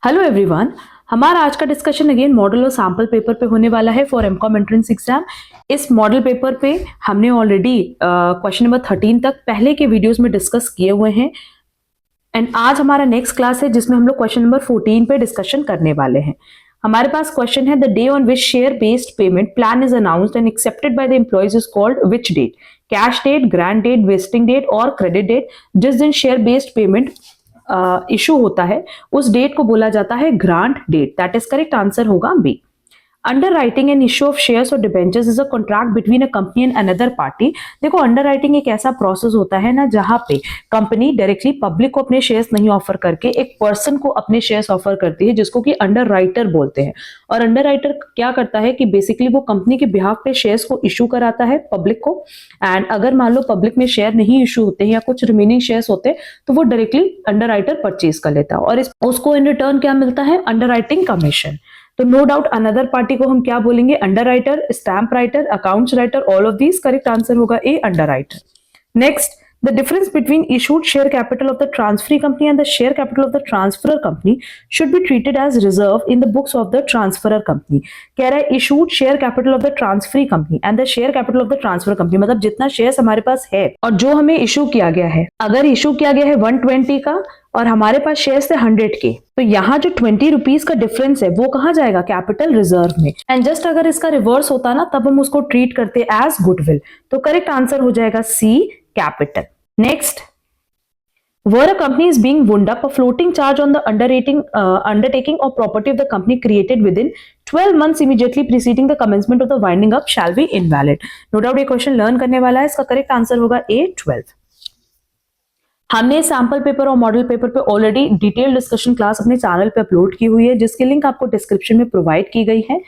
Hello everyone. हमारा आज का डिस्कशन अगेन मॉडल और सैंपल पेपर पे होने वाला है फॉर एमकॉम एंट्रेंस एग्जाम। इस मॉडल पेपर पे हमने ऑलरेडी क्वेश्चन नंबर 13 तक पहले के वीडियोस में डिस्कस किए हुए हैं एंड आज हमारा नेक्स्ट क्लास है जिसमें हम लोग क्वेश्चन नंबर 14 पे डिस्कशन करने वाले हैं। हमारे पास क्वेश्चन है, the day on which share based payment plan is announced and accepted by the employees is called which date? Cash date, grant date, vesting date और क्रेडिट डेट। जिस दिन शेयर बेस्ड पेमेंट इशू होता है उस date को बोला जाता है grant date. That is correct answer होगा B. Underwriting and issue of shares और debentures is a contract between a company and another party. देखो, अंडरराइटिंग एक ऐसा प्रोसेस होता है ना जहां पे कंपनी डायरेक्टली पब्लिक को अपने शेयर्स नहीं ऑफर करके एक पर्सन को अपने शेयर्स ऑफर करती है जिसको कि अंडरराइटर बोलते हैं। और अंडरराइटर क्या करता है कि बेसिकली वो कंपनी के बिहाफ पे शेयर्स को इशू कराता है पब्लिक को। एंड अगर मान लो पब्लिक में शेयर नहीं इशू होते हैं या कुछ रिमेनिंग शेयर्स होते हैं तो वो डायरेक्टली अंडरराइटर परचेज कर लेता है और उसको इन रिटर्न क्या मिलता है? Underwriting commission. तो नो डाउट अनदर पार्टी को हम क्या बोलेंगे? Underwriter, stamp writer, accounts writer, all of these. Correct answer होगा A, underwriter. Next, the difference between issued share capital of the transferee company and the share capital of the transferor company should be treated as reserve in the books of the transferor company। कह रहा है issued share capital of the transferee company and the share capital of the transferor company, मतलब जितना shares हमारे पास है और जो हमें इशू किया गया है, अगर इशू किया गया है 120 का और हमारे पास शेयर्स थे 100 के, तो यहाँ जो 20 रुपीज का डिफरेंस है वो कहाँ जाएगा? कैपिटल रिजर्व में। एंड जस्ट अगर इसका रिवर्स होता ना तब हम उसको ट्रीट करते एज गुडविल। तो करेक्ट आंसर हो जाएगा सी, capital। Next, where a company is being wound up, a floating charge on the undertaking or property of the company created within 12 months immediately preceding the commencement of the winding up shall be invalid। No doubt ये question learn करने वाला है। इसका correct answer होगा ए, 12। हमने sample paper और model paper पे already detail discussion class अपने चैनल पे अपलोड की हुई है जिसकी लिंक आपको डिस्क्रिप्शन में प्रोवाइड की गई है।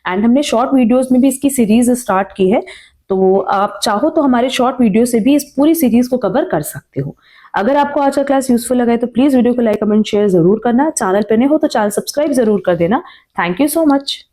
एंड हमने शॉर्ट वीडियोस में भी इसकी सीरीज स्टार्ट की है, तो आप चाहो तो हमारे शॉर्ट वीडियो से भी इस पूरी सीरीज को कवर कर सकते हो। अगर आपको आज का क्लास यूजफुल लगा है तो प्लीज वीडियो को लाइक, कमेंट, शेयर जरूर करना। चैनल पे नए हो तो चैनल सब्सक्राइब जरूर कर देना। Thank you so much.